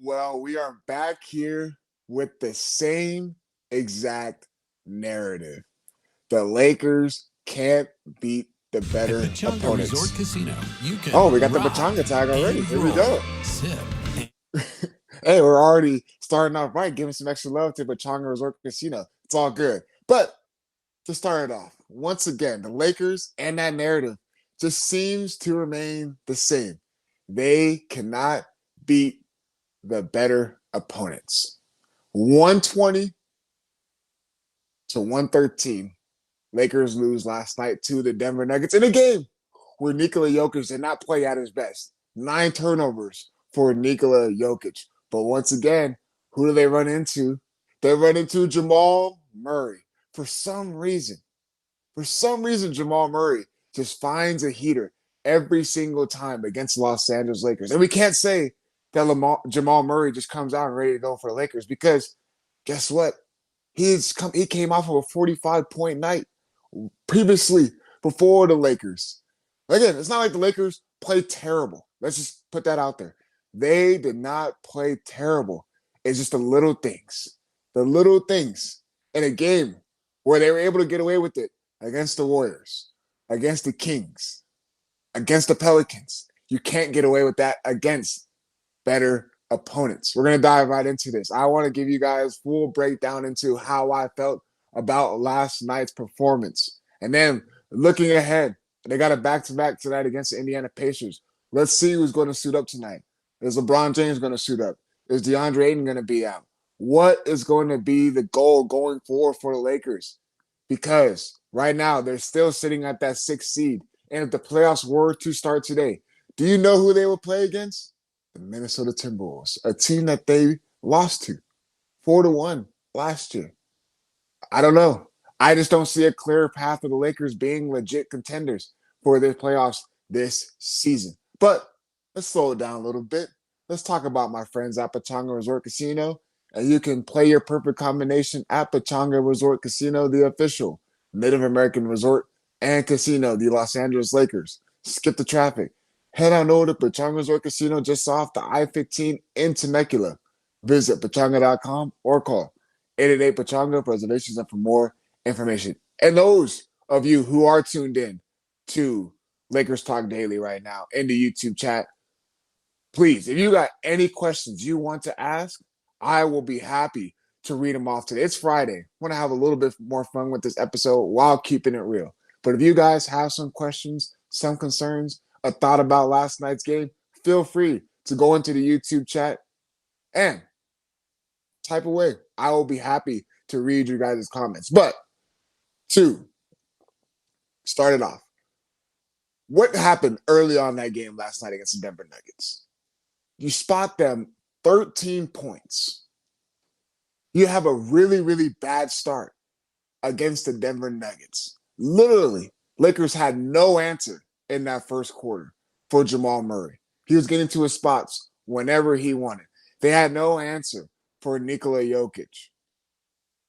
Well, we are back here with the same exact narrative. The Lakers can't beat the At better Pachanga Resort opponents. Casino, you Oh, can we got the rock, Pachanga tag already. Here we enjoy, go. sip, Hey, we're already starting off right, giving some extra love to Pachanga Resort Casino. It's all good. But to start it off, once again, the Lakers and that narrative just seems to remain the same. They cannot beat the better opponents. 120 to 113. Lakers lose last night to the Denver Nuggets in a game where Nikola Jokic did not play at his best. 9 turnovers for Nikola Jokic. But once again, who do they run into? They run into Jamal Murray. For some reason, Jamal Murray just finds a heater every single time against the Los Angeles Lakers. And we can't say that Jamal Murray just comes out and ready to go for the Lakers because guess what? He came off of a 45-point night previously before the Lakers. Again, it's not like the Lakers played terrible. Let's just put that out there. They did not play terrible. It's just the little things. The little things in a game where they were able to get away with it against the Warriors, against the Kings, against the Pelicans. You can't get away with that against better opponents. We're going to dive right into this. I want to give you guys full breakdown into how I felt about last night's performance. And then looking ahead, they got a back-to-back tonight against the Indiana Pacers. Let's see who's going to suit up tonight. Is LeBron James going to suit up? Is Deondre Ayton going to be out? What is going to be the goal going forward for the Lakers? Because right now they're still sitting at that 6th seed. And if the playoffs were to start today, do you know who they will play against? The Minnesota Timberwolves, a team that they lost to 4-1 last year. I don't know. I just don't see a clear path of the Lakers being legit contenders for their playoffs this season. But let's slow it down a little bit. Let's talk about my friends at Pachanga Resort Casino. And you can play your perfect combination at Pachanga Resort Casino, the official Native American resort and casino, the Los Angeles Lakers. Skip the traffic. Head on over to Pachanga Resort Casino just off the I-15 in Temecula. Visit pachanga.com or call 888 Pachanga for reservations and for more information. And those of you who are tuned in to Lakers Talk Daily right now in the YouTube chat, please, if you got any questions you want to ask, I will be happy to read them off today. It's Friday. I want to have a little bit more fun with this episode while keeping it real. But if you guys have some questions, some concerns, a thought about last night's game, feel free to go into the YouTube chat and type away. I will be happy to read your guys' comments. But to start it off, what happened early on that game last night against the Denver Nuggets? You spot them 13 points. You have a really, really bad start against the Denver Nuggets. Literally, Lakers had no answer in that first quarter for Jamal Murray. He was getting to his spots whenever he wanted. They had no answer for Nikola Jokic.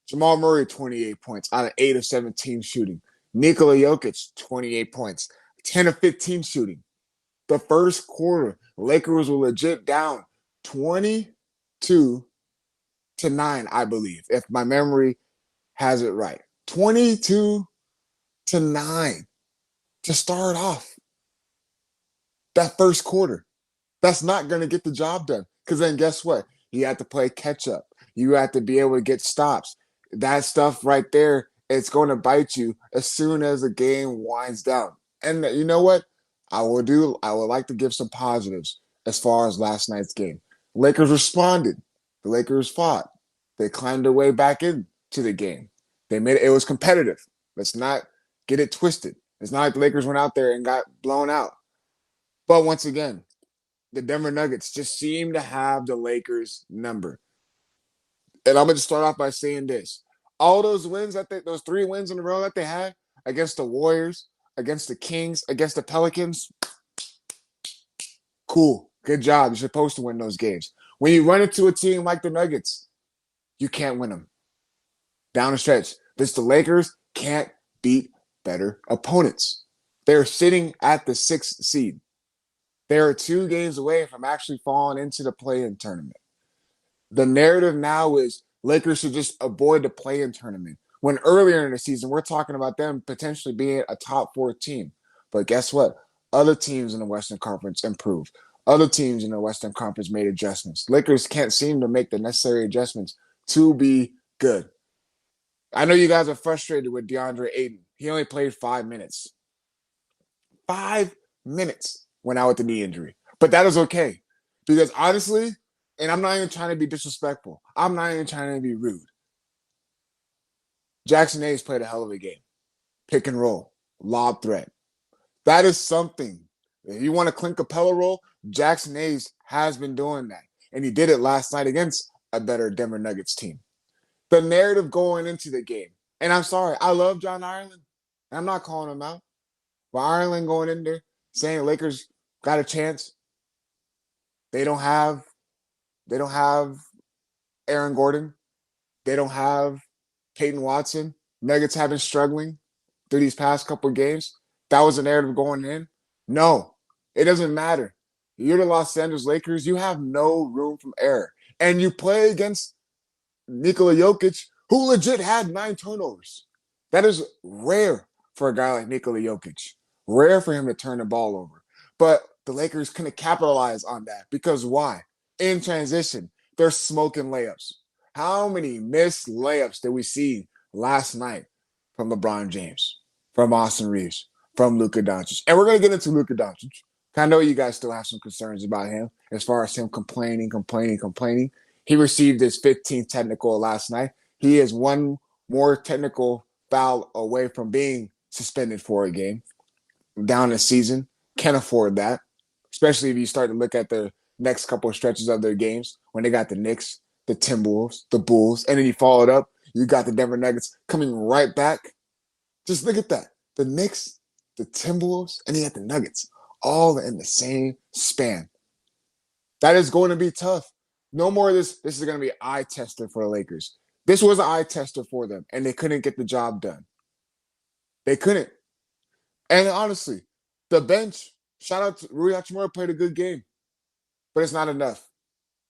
Jamal Murray, 28 points out of 8 of 17 shooting. Nikola Jokic, 28 points, 10 of 15 shooting. The first quarter, Lakers were legit down 22-9, I believe, if my memory has it right. 22-9 to start off that first quarter. That's not going to get the job done because then guess what? You have to play catch up. You have to be able to get stops. That stuff right there, it's going to bite you as soon as the game winds down. And you know what? I would like to give some positives as far as last night's game. Lakers responded. The Lakers fought. They climbed their way back into the game. It was competitive. Let's not get it twisted. It's not like the Lakers went out there and got blown out. But once again, the Denver Nuggets just seem to have the Lakers number. And I'm going to start off by saying this. All those wins those 3 wins in a row that they had against the Warriors, against the Kings, against the Pelicans, cool. Good job. You're supposed to win those games. When you run into a team like the Nuggets, you can't win them. Down the stretch. The Lakers can't beat better opponents. They're sitting at the 6th seed. They are 2 games away from actually falling into the play-in tournament. The narrative now is Lakers should just avoid the play-in tournament. When earlier in the season, we're talking about them potentially being a top four team. But guess what? Other teams in the Western Conference improved. Other teams in the Western Conference made adjustments. Lakers can't seem to make the necessary adjustments to be good. I know you guys are frustrated with Deondre Ayton. He only played 5 minutes. 5 minutes went out with the knee injury. But that is okay. Because honestly, and I'm not even trying to be disrespectful. I'm not even trying to be rude. Jackson Hayes played a hell of a game. Pick and roll, lob threat. That is something. If you want to clink Capella roll, Jackson Hayes has been doing that. And he did it last night against a better Denver Nuggets team. The narrative going into the game, and I'm sorry, I love John Ireland. I'm not calling him out. But Ireland going in there saying the Lakers got a chance. They don't have Aaron Gordon. They don't have Peyton Watson. Nuggets have been struggling through these past couple of games. That was the narrative going in. No, it doesn't matter. You're the Los Angeles Lakers. You have no room for error. And you play against Nikola Jokic, who legit had 9 turnovers. That is rare for a guy like Nikola Jokic. Rare for him to turn the ball over. But the Lakers couldn't capitalize on that because why? In transition, they're smoking layups. How many missed layups did we see last night from LeBron James, from Austin Reeves, from Luka Doncic? And we're going to get into Luka Doncic. I know you guys still have some concerns about him as far as him complaining. He received his 15th technical last night. He is one more technical foul away from being suspended for a game down the season. Can't afford that, especially if you start to look at the next couple of stretches of their games when they got the Knicks, the Timberwolves, the Bulls, and then you followed up. You got the Denver Nuggets coming right back. Just look at that. The Knicks, the Timberwolves, and you got the Nuggets all in the same span. That is going to be tough. No more of this. This is going to be an eye tester for the Lakers. This was an eye tester for them, and they couldn't get the job done. They couldn't. And honestly, the bench, shout out to Rui Hachimura, played a good game, but it's not enough.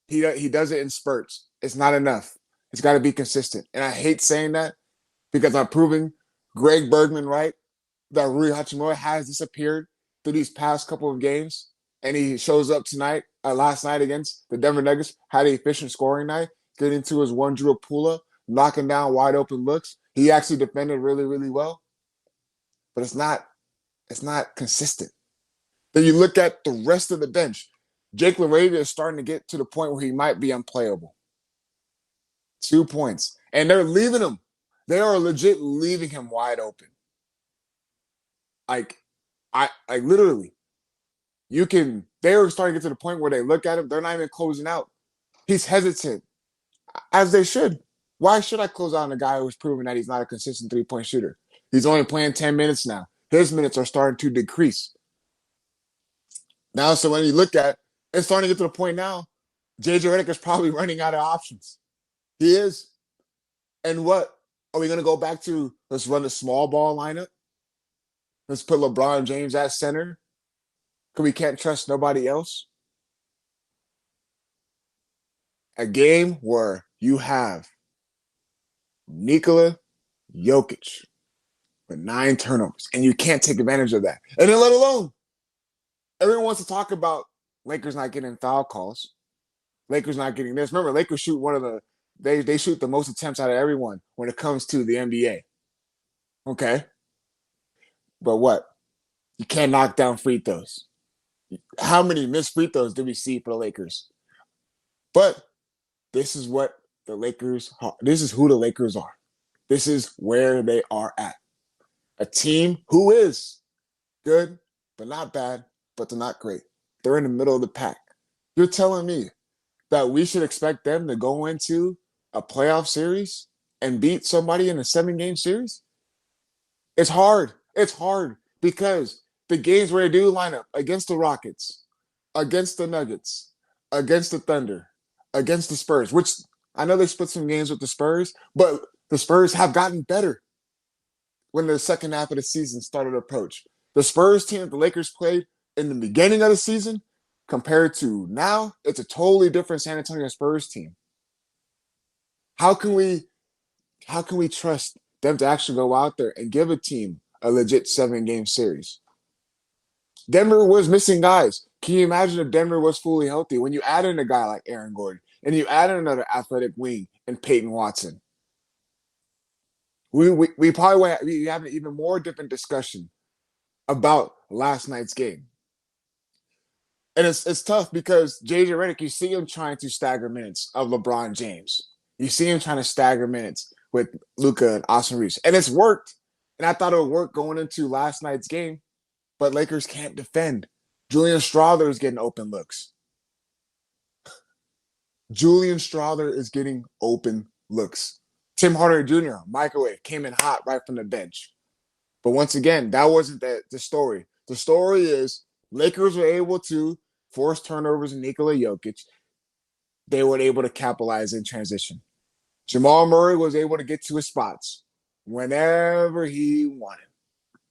He does it in spurts. It's not enough. It's got to be consistent. And I hate saying that because I'm proving Greg Bergman right that Rui Hachimura has disappeared through these past couple of games, and he shows up tonight, last night against the Denver Nuggets, had an efficient scoring night, getting to his one drill pull-up, knocking down wide open looks. He actually defended really, really well, but it's not consistent. Then you look at the rest of the bench. Jake LaRavia is starting to get to the point where he might be unplayable. 2 points. And they're leaving him. They are legit leaving him wide open. Like literally, they're starting to get to the point where they look at him, they're not even closing out. He's hesitant, as they should. Why should I close out on a guy who's proven that he's not a consistent three-point shooter? He's only playing 10 minutes now. His minutes are starting to decrease. Now, so when you look at it's starting to get to the point now, JJ Redick is probably running out of options. He is. And what? Are we going to go back to let's run a small ball lineup? Let's put LeBron James at center? Because we can't trust nobody else? A game where you have Nikola Jokic with 9 turnovers, and you can't take advantage of that. And then let alone, everyone wants to talk about Lakers not getting foul calls. Lakers not getting this. Remember, Lakers shoot they shoot the most attempts out of everyone when it comes to the NBA. Okay. But what? You can't knock down free throws. How many missed free throws do we see for the Lakers? But this is what the Lakers are. This is who the Lakers are. This is where they are at. A team who is good, but not bad, but they're not great. They're in the middle of the pack. You're telling me that we should expect them to go into a playoff series and beat somebody in a 7-game series? It's hard. It's hard because the games where they do line up against the Rockets, against the Nuggets, against the Thunder, against the Spurs, which I know they split some games with the Spurs, but the Spurs have gotten better when the second half of the season started to approach. The Spurs team that the Lakers played in the beginning of the season compared to now, it's a totally different San Antonio Spurs team. How can we trust them to actually go out there and give a team a legit 7 game series? Denver was missing guys. Can you imagine if Denver was fully healthy? When you add in a guy like Aaron Gordon and you add in another athletic wing and Peyton Watson, we probably have an even more different discussion about last night's game. And it's tough because JJ Redick, you see him trying to stagger minutes of LeBron James. You see him trying to stagger minutes with Luka and Austin Reeves. And it's worked. And I thought it would work going into last night's game, but Lakers can't defend. Julian Strawther is getting open looks. Julian Strawther is getting open looks. Tim Hardaway Jr., microwave, came in hot right from the bench. But once again, that wasn't the story. The story is Lakers were able to force turnovers in Nikola Jokic. They were able to capitalize in transition. Jamal Murray was able to get to his spots whenever he wanted,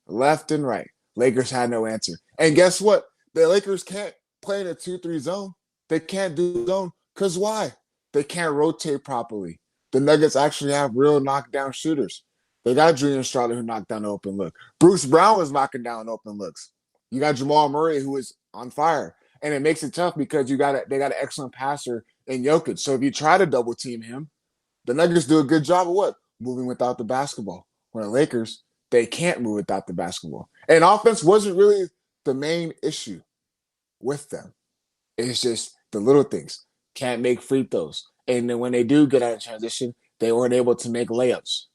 left and right. Lakers had no answer. And guess what? The Lakers can't play in a 2-3 zone. They can't do zone because why? They can't rotate properly. The Nuggets actually have real knockdown shooters. They got Julian Strawther who knocked down an open look. Bruce Brown was knocking down open looks. You got Jamal Murray who is on fire. And it makes it tough because they got an excellent passer in Jokic. So if you try to double team him, the Nuggets do a good job of what? Moving without the basketball. When the Lakers, they can't move without the basketball. And offense wasn't really the main issue with them. It's just the little things. Can't make free throws. And then when they do get out of transition, they weren't able to make layups.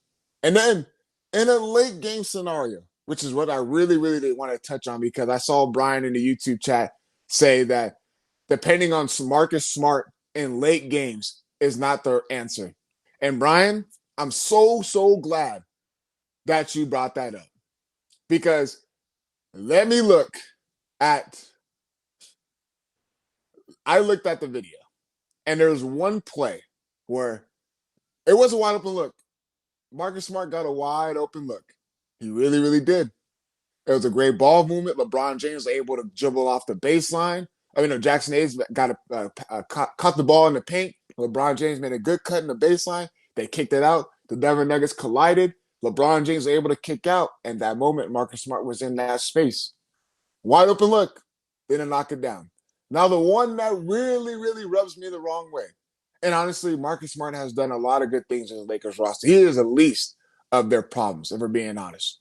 And then in a late game scenario, which is what I really, really did want to touch on because I saw Brian in the YouTube chat say that depending on Marcus Smart in late games is not the answer. And Brian, I'm so, so glad that you brought that up because let me look at, I looked at the video and there was one play where it was a wide open look. Marcus Smart got a wide open look. He really, really did. It was a great ball movement. LeBron James was able to dribble off the baseline. Jackson Hayes got caught the ball in the paint. LeBron James made a good cut in the baseline. They kicked it out. The Denver Nuggets collided. LeBron James was able to kick out. And that moment, Marcus Smart was in that space. Wide open look. Didn't knock it down. Now, the one that really, really rubs me the wrong way. And honestly, Marcus Smart has done a lot of good things in the Lakers roster. He is the least of their problems, if we're being honest.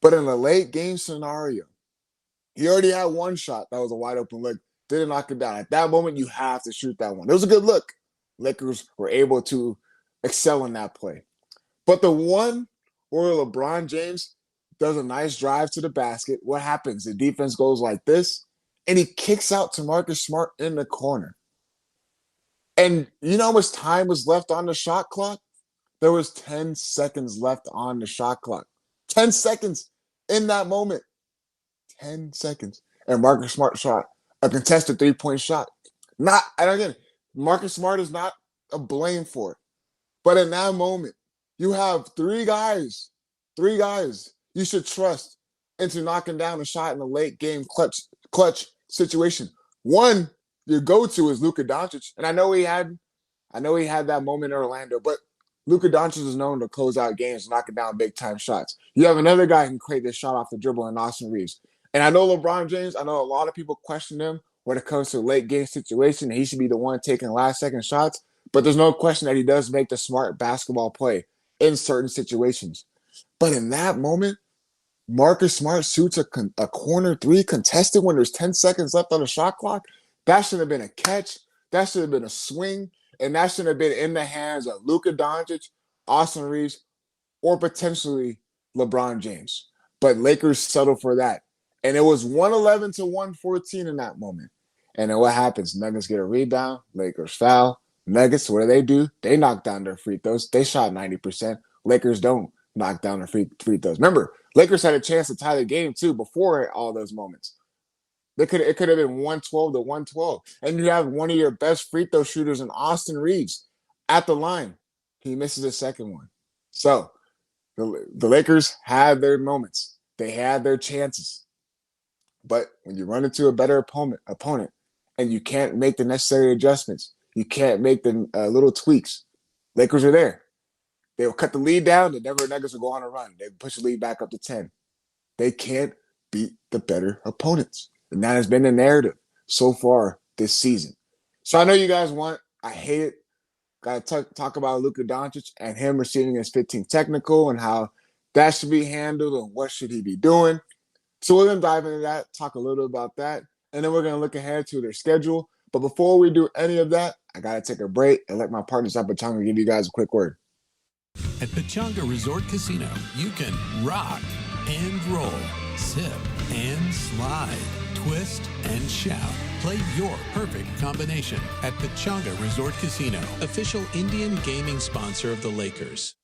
But in a late game scenario, he already had one shot that was a wide open look. Didn't knock it down. At that moment, you have to shoot that one. It was a good look. Lakers were able to excel in that play. But the one where LeBron James does a nice drive to the basket, what happens? The defense goes like this, and he kicks out to Marcus Smart in the corner. And you know how much time was left on the shot clock? There was 10 seconds left on the shot clock. 10 seconds in that moment. 10 seconds. And Marcus Smart shot a contested 3-point shot. And again, Marcus Smart is not a blame for it. But in that moment, you have three guys you should trust into knocking down a shot in a late game clutch situation. One, your go-to is Luka Doncic. And I know he had that moment in Orlando, but Luka Doncic is known to close out games, knocking down big-time shots. You have another guy who can create this shot off the dribble in Austin Reeves. And I know LeBron James, I know a lot of people question him when it comes to a late-game situation. He should be the one taking last-second shots. But there's no question that he does make the smart basketball play in certain situations. But in that moment, Marcus Smart shoots a corner three contested when there's 10 seconds left on the shot clock. That should have been a catch. That should have been a swing. And that should have been in the hands of Luka Doncic, Austin Reeves, or potentially LeBron James. But Lakers settled for that. And it was 111 to 114 in that moment. And then what happens? Nuggets get a rebound. Lakers foul. Nuggets, what do? They knock down their free throws. They shot 90%. Lakers don't knock down their free throws. Remember, Lakers had a chance to tie the game, too, before all those moments. It could have been 112 to 112. And you have one of your best free throw shooters in Austin Reeves at the line. He misses a second one. So the Lakers had their moments. They had their chances. But when you run into a better opponent and you can't make the necessary adjustments, you can't make the little tweaks, Lakers are there. They will cut the lead down. The Denver Nuggets will go on a run. They push the lead back up to 10. They can't beat the better opponents. And that has been the narrative so far this season. So I know you guys I hate it. Got to talk about Luka Doncic and him receiving his 15th technical and how that should be handled and what should he be doing. So we're going to dive into that, talk a little about that, and then we're going to look ahead to their schedule. But before we do any of that, I got to take a break and let my partners at Pachanga give you guys a quick word. At Pachanga Resort Casino, you can rock and roll, sip and slide, twist and shout. Play your perfect combination at Pachanga Resort Casino, official Indian gaming sponsor of the Lakers.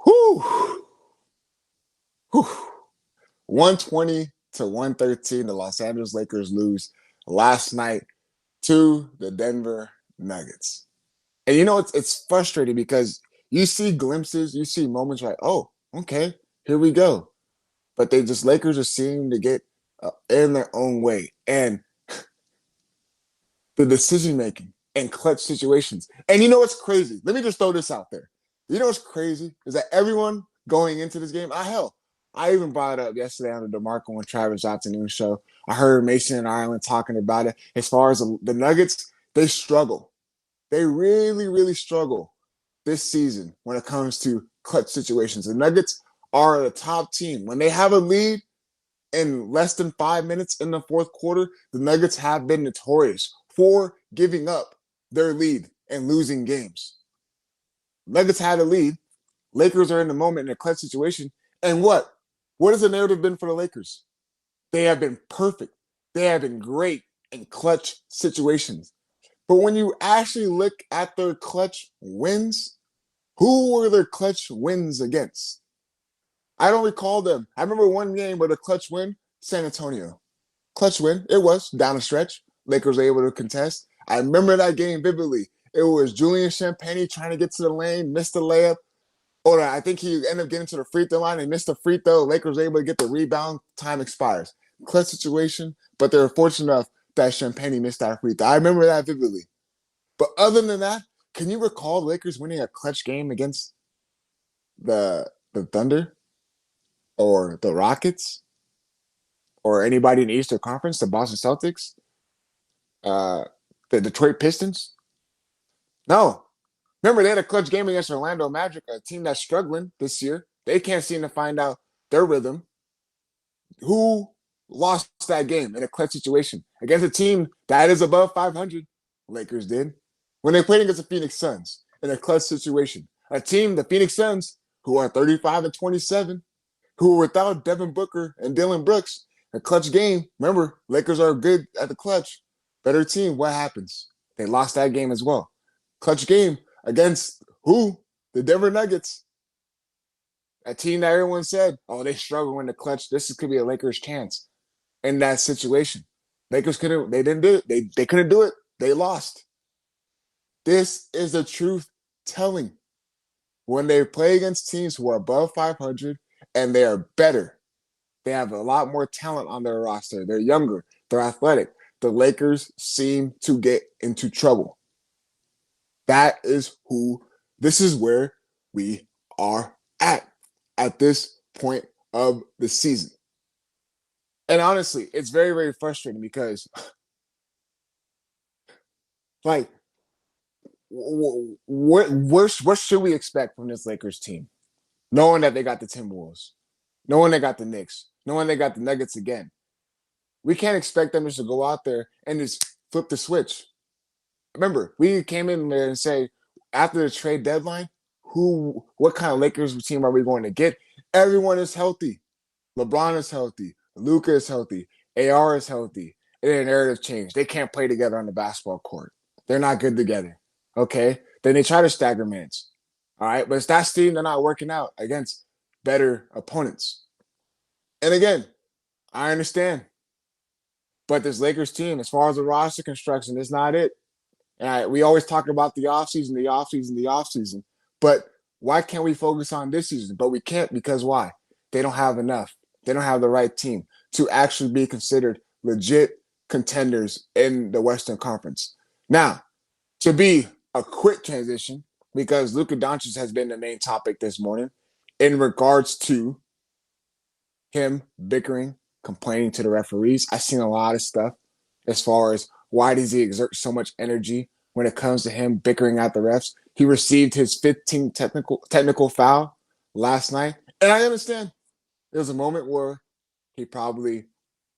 Whew. 120 to 113, the Los Angeles Lakers lose last night to the Denver Nuggets. And you know, it's frustrating because you see glimpses, you see moments like, oh, okay, here we go. But Lakers are seeming to get in their own way. And the decision-making and clutch situations. And you know what's crazy? Let me just throw this out there. You know what's crazy is that everyone going into this game, I even brought it up yesterday on the DeMarco and Travis afternoon show. I heard Mason and Ireland talking about it. As far as the Nuggets, they struggle. They really, really struggle this season when it comes to clutch situations. The Nuggets are the top team. When they have a lead in less than 5 minutes in the fourth quarter, the Nuggets have been notorious for giving up their lead and losing games. Nuggets had a lead. Lakers are in the moment in a clutch situation. And what? What has the narrative been for the Lakers? They have been perfect. They have been great in clutch situations. But when you actually look at their clutch wins, who were their clutch wins against? I don't recall them. I remember one game where the clutch win, San Antonio. Clutch win, it was down the stretch. Lakers were able to contest. I remember that game vividly. It was Julian Champagnie trying to get to the lane, missed the layup. Or I think he ended up getting to the free throw line and missed the free throw. Lakers were able to get the rebound. Time expires. Clutch situation, but they were fortunate enough that Champagnie missed that free throw. I remember that vividly. But other than that, can you recall the Lakers winning a clutch game against the Thunder or the Rockets or anybody in the Eastern Conference, the Boston Celtics, the Detroit Pistons? No. Remember, they had a clutch game against Orlando Magic, a team that's struggling this year. They can't seem to find out their rhythm. Who lost that game in a clutch situation? Against a team that is above 500, Lakers did. When they played against the Phoenix Suns in a clutch situation. A team, the Phoenix Suns, who are 35-27, who were without Devin Booker and Dylan Brooks, a clutch game. Remember, Lakers are good at the clutch. Better team, what happens? They lost that game as well. Clutch game against who? The Denver Nuggets. A team that everyone said, oh, they struggle in the clutch. This could be a Lakers chance in that situation. Lakers couldn't, they didn't do it. They couldn't do it. They lost. This is the truth telling. When they play against teams who are above 500 and they are better, they have a lot more talent on their roster. They're younger. They're athletic. The Lakers seem to get into trouble. This is where we are at this point of the season. And honestly, it's very, very frustrating because, like, what should we expect from this Lakers team? Knowing that they got the Timberwolves, knowing they got the Knicks, knowing they got the Nuggets again. We can't expect them just to go out there and just flip the switch. Remember, we came in there and say, after the trade deadline, what kind of Lakers team are we going to get? Everyone is healthy. LeBron is healthy. Luka is healthy. AR is healthy. And then narrative change. They can't play together on the basketball court. They're not good together. Okay? Then they try to stagger minutes. All right? But it's that team, they're not working out against better opponents. And again, I understand. But this Lakers team, as far as the roster construction, is not it. And we always talk about the offseason. But why can't we focus on this season? But we can't because why? They don't have enough. They don't have the right team to actually be considered legit contenders in the Western Conference. Now, to be a quick transition because Luka Doncic has been the main topic this morning in regards to him bickering, complaining to the referees. I've seen a lot of stuff as far as why does he exert so much energy when it comes to him bickering at the refs. He received his 15th technical foul last night, and I understand there was a moment where he probably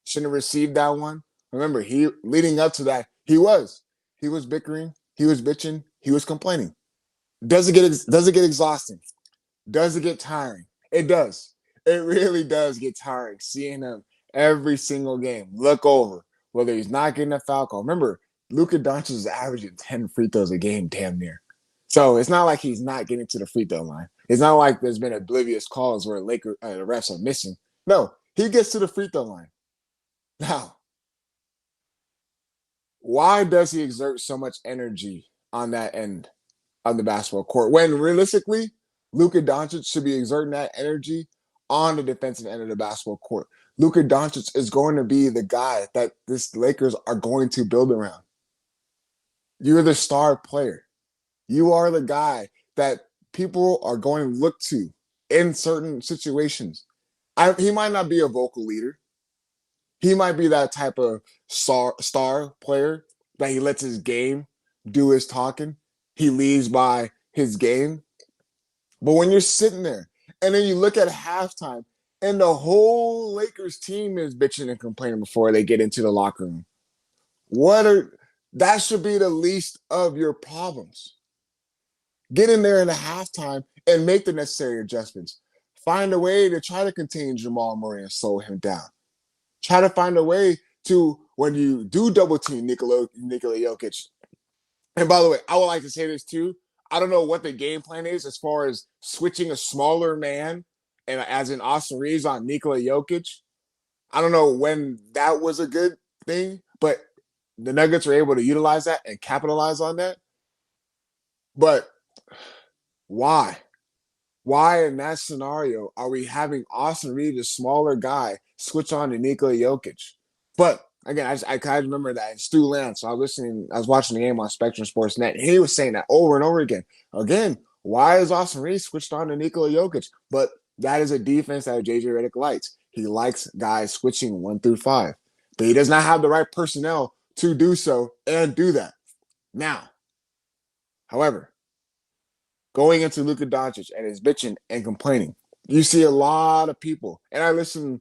shouldn't have received that one. Remember, he leading up to that, he was bickering, he was bitching, he was complaining. Does it get exhausting? Does it get tiring? It does. It really does get tiring seeing him every single game look over whether he's not getting a foul call. Remember, Luka Doncic is averaging 10 free throws a game, damn near. So it's not like he's not getting to the free throw line. It's not like there's been oblivious calls where the refs are missing. No, he gets to the free throw line. Now, why does he exert so much energy on that end of the basketball court when realistically, Luka Doncic should be exerting that energy on the defensive end of the basketball court? Luka Doncic is going to be the guy that this Lakers are going to build around. You're the star player. You are the guy that people are going to look to in certain situations. He might not be a vocal leader. He might be that type of star player that he lets his game do his talking. He leads by his game. But when you're sitting there and then you look at halftime and the whole Lakers team is bitching and complaining before they get into the locker room, that should be the least of your problems. Get in there in the halftime and make the necessary adjustments. Find a way to try to contain Jamal Murray and slow him down. Try to find a way to, when you do double team Nikola Jokic. And by the way, I would like to say this too. I don't know what the game plan is as far as switching a smaller man, and as in Austin Reeves on Nikola Jokic. I don't know when that was a good thing, but the Nuggets were able to utilize that and capitalize on that. But why? Why in that scenario are we having Austin Reeves, a smaller guy, switch on to Nikola Jokic? But again, I kind of remember that Stu Lance. I was watching the game on Spectrum Sports Net, and he was saying that over and over again. Again, why is Austin Reeves switched on to Nikola Jokic? But that is a defense that JJ Redick likes. He likes guys switching 1 through 5, but he does not have the right personnel to do so and do that. Now, however, going into Luka Doncic and his bitching and complaining, you see a lot of people. And I listened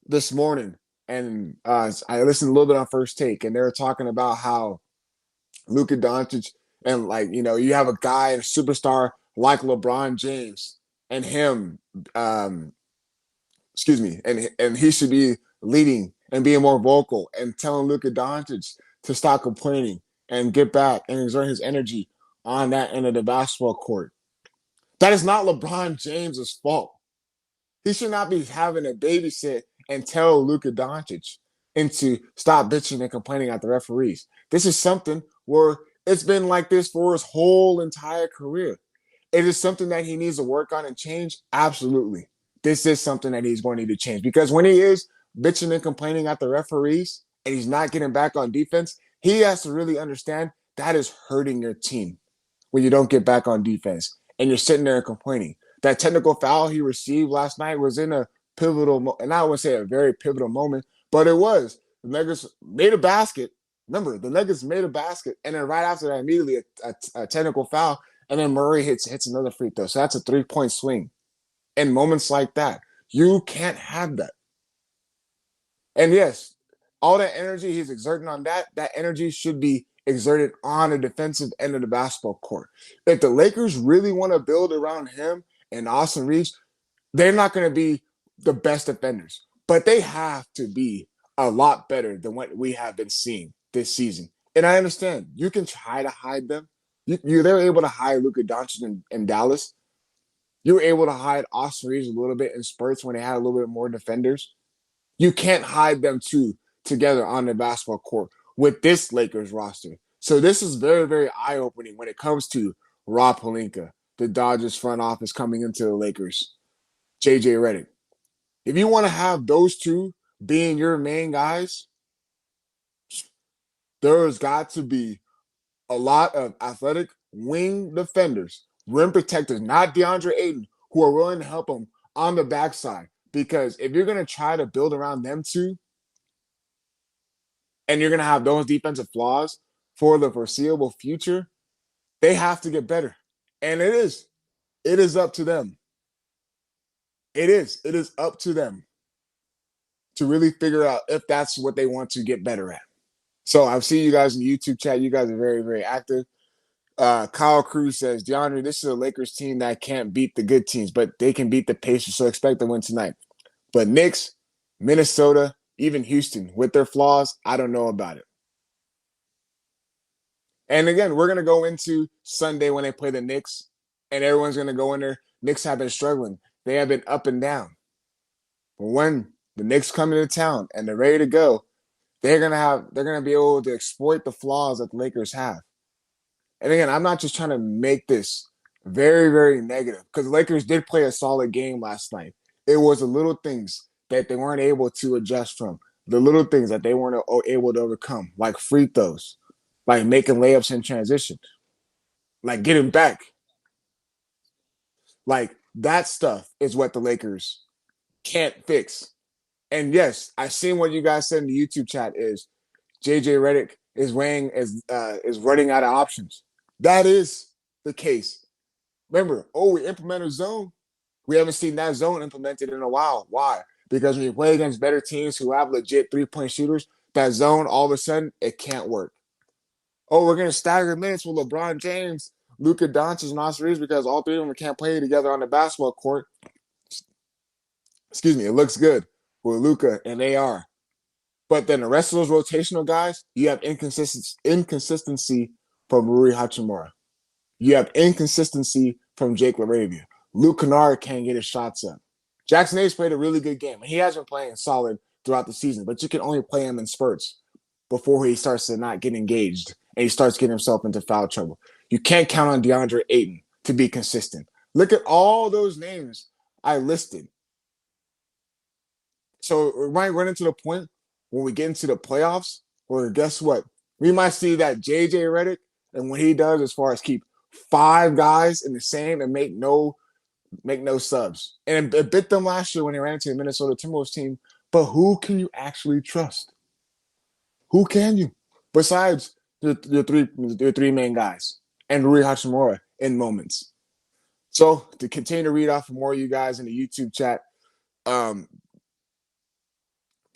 this morning, and I listened a little bit on First Take, and they were talking about how Luka Doncic and you have a guy, a superstar like LeBron James, and him, and he should be leading and being more vocal and telling Luka Doncic to stop complaining and get back and exert his energy on that end of the basketball court. That is not LeBron James's fault. He should not be having a babysit and tell Luka Doncic and to stop bitching and complaining at the referees. This is something where it's been like this for his whole entire career. It is something that he needs to work on and change. Absolutely. This is something that he's going to need to change, because when he is bitching and complaining at the referees and he's not getting back on defense, he has to really understand that is hurting your team when you don't get back on defense and you're sitting there complaining. That technical foul he received last night was in a pivotal, and I would say a very pivotal moment, but it was. The Nuggets made a basket. Remember, the Nuggets made a basket, and then right after that, immediately a technical foul, and then Murray hits another free throw. So that's a 3-point swing. In moments like that, you can't have that. And yes, all that energy he's exerting on that energy should be exerted on the defensive end of the basketball court. If the Lakers really want to build around him and Austin Reeves, they're not going to be the best defenders, but they have to be a lot better than what we have been seeing this season. And I understand you can try to hide them. They were able to hide Luka Doncic in Dallas. You were able to hide Austin Reeves a little bit in spurts when they had a little bit more defenders. You can't hide them two together on the basketball court with this Lakers roster. So this is very, very eye-opening when it comes to Rob Pelinka, the Dodgers front office coming into the Lakers, JJ Redick. If you want to have those two being your main guys, there's got to be a lot of athletic wing defenders, rim protectors, not DeAndre Ayton, who are willing to help him on the backside. Because if you're going to try to build around them two, and you're going to have those defensive flaws for the foreseeable future, they have to get better. And it is. It is up to them. It is. It is up to them to really figure out if that's what they want to get better at. So I've seen you guys in the YouTube chat. You guys are very, very active. Kyle Cruz says, DeAndre, this is a Lakers team that can't beat the good teams, but they can beat the Pacers, so expect to win tonight. But Knicks, Minnesota, even Houston, with their flaws, I don't know about it. And again, we're going to go into Sunday when they play the Knicks, and everyone's going to go in there. Knicks have been struggling. They have been up and down. But when the Knicks come into town and they're ready to go, they're gonna be able to exploit the flaws that the Lakers have. And again, I'm not just trying to make this very, very negative because the Lakers did play a solid game last night. It was the little things that they weren't able to adjust from, the little things that they weren't able to overcome, like free throws, like making layups in transition, like getting back. Like that stuff is what the Lakers can't fix. And yes, I've seen what you guys said in the YouTube chat is JJ Redick is is running out of options. That is the case. Remember, we implemented zone. We haven't seen that zone implemented in a while. Why? Because when you play against better teams who have legit 3-point shooters, that zone all of a sudden it can't work. Oh, we're gonna stagger minutes with LeBron James, Luka Doncic, and Austin Reeves because all three of them can't play together on the basketball court. Excuse me, it looks good with Luka and AR. But then the rest of those rotational guys, you have inconsistency from Rui Hachimura. You have inconsistency from Jake LaRavia. Luke Kennard can't get his shots up. Jackson Hayes played a really good game. He has been playing solid throughout the season, but you can only play him in spurts before he starts to not get engaged and he starts getting himself into foul trouble. You can't count on DeAndre Ayton to be consistent. Look at all those names I listed. So we might run into the point when we get into the playoffs where guess what? We might see that JJ Redick and what he does as far as keep 5 guys in the same and make no subs. And it bit them last year when they ran into the Minnesota Timberwolves team. But who can you actually trust? Who can you? Besides your three main guys and Rui Hachimura in moments. So to continue to read off more of you guys in the YouTube chat,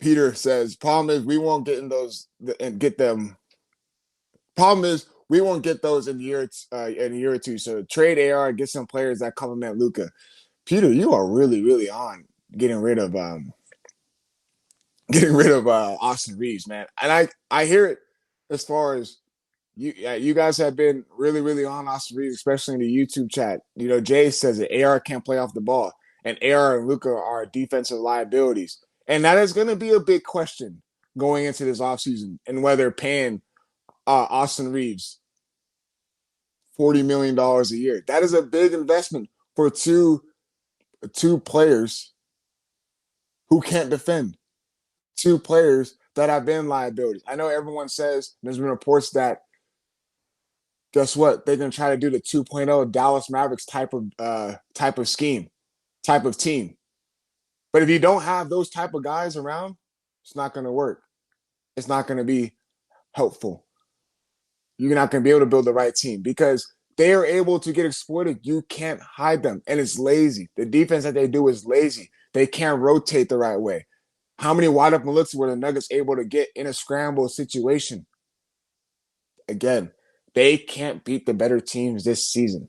Peter says, problem is we won't get in those and get them. Problem is we won't get those in a year or two. So trade AR, get some players that complement Luka. Peter, you are really, really on getting rid of Austin Reeves, man. And I hear it as far as you guys have been really, really on Austin Reeves, especially in the YouTube chat. You know, Jay says that AR can't play off the ball, and AR and Luka are defensive liabilities. And that is going to be a big question going into this offseason and whether paying Austin Reeves $40 million a year. That is a big investment for two players who can't defend, 2 players that have been liabilities. I know everyone says there's been reports that guess what? They're going to try to do the 2.0 Dallas Mavericks type of scheme, type of team. But if you don't have those type of guys around, it's not going to work. It's not going to be helpful. You're not going to be able to build the right team because they are able to get exploited. You can't hide them. And it's lazy. The defense that they do is lazy. They can't rotate the right way. How many wide open looks were the Nuggets able to get in a scramble situation? Again, they can't beat the better teams this season.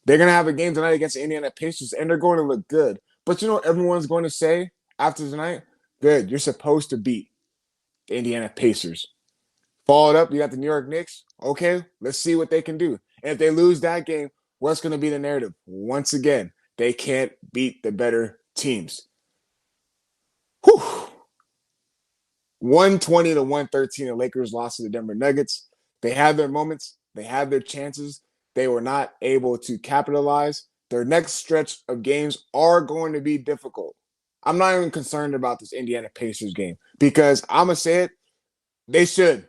They're going to have a game tonight against the Indiana Pacers, and they're going to look good. But you know what everyone's going to say after tonight? Good. You're supposed to beat the Indiana Pacers. Followed up, you got the New York Knicks. Okay, let's see what they can do. And if they lose that game, what's going to be the narrative? Once again, they can't beat the better teams. Whew. 120-113, the Lakers lost to the Denver Nuggets. They had their moments. They had their chances. They were not able to capitalize. Their next stretch of games are going to be difficult. I'm not even concerned about this Indiana Pacers game because I'm going to say it, they should.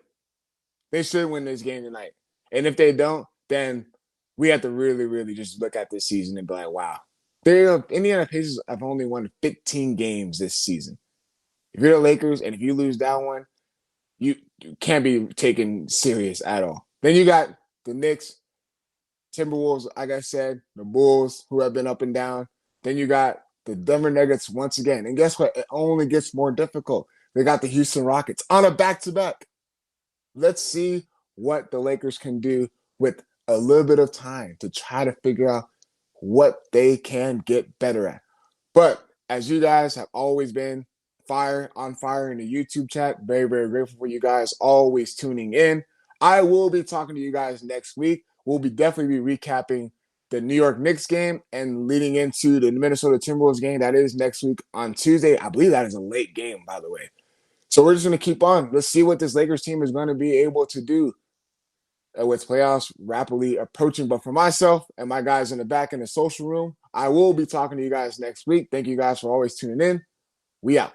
They should win this game tonight. And if they don't, then we have to really, really just look at this season and be like, wow. Indiana Pacers have only won 15 games this season. If you're the Lakers and if you lose that one, you can't be taken serious at all. Then you got the Knicks, Timberwolves, like I said, the Bulls, who have been up and down. Then you got the Denver Nuggets once again. And guess what? It only gets more difficult. They got the Houston Rockets on a back-to-back. Let's see what the Lakers can do with a little bit of time to try to figure out what they can get better at. But as you guys have always been on fire in the YouTube chat, very, very grateful for you guys always tuning in. I will be talking to you guys next week. We'll be definitely be recapping the New York Knicks game and leading into the Minnesota Timberwolves game. That is next week on Tuesday. I believe that is a late game, by the way. So we're just going to keep on. Let's see what this Lakers team is going to be able to do with playoffs rapidly approaching. But for myself and my guys in the back in the social room, I will be talking to you guys next week. Thank you guys for always tuning in. We out.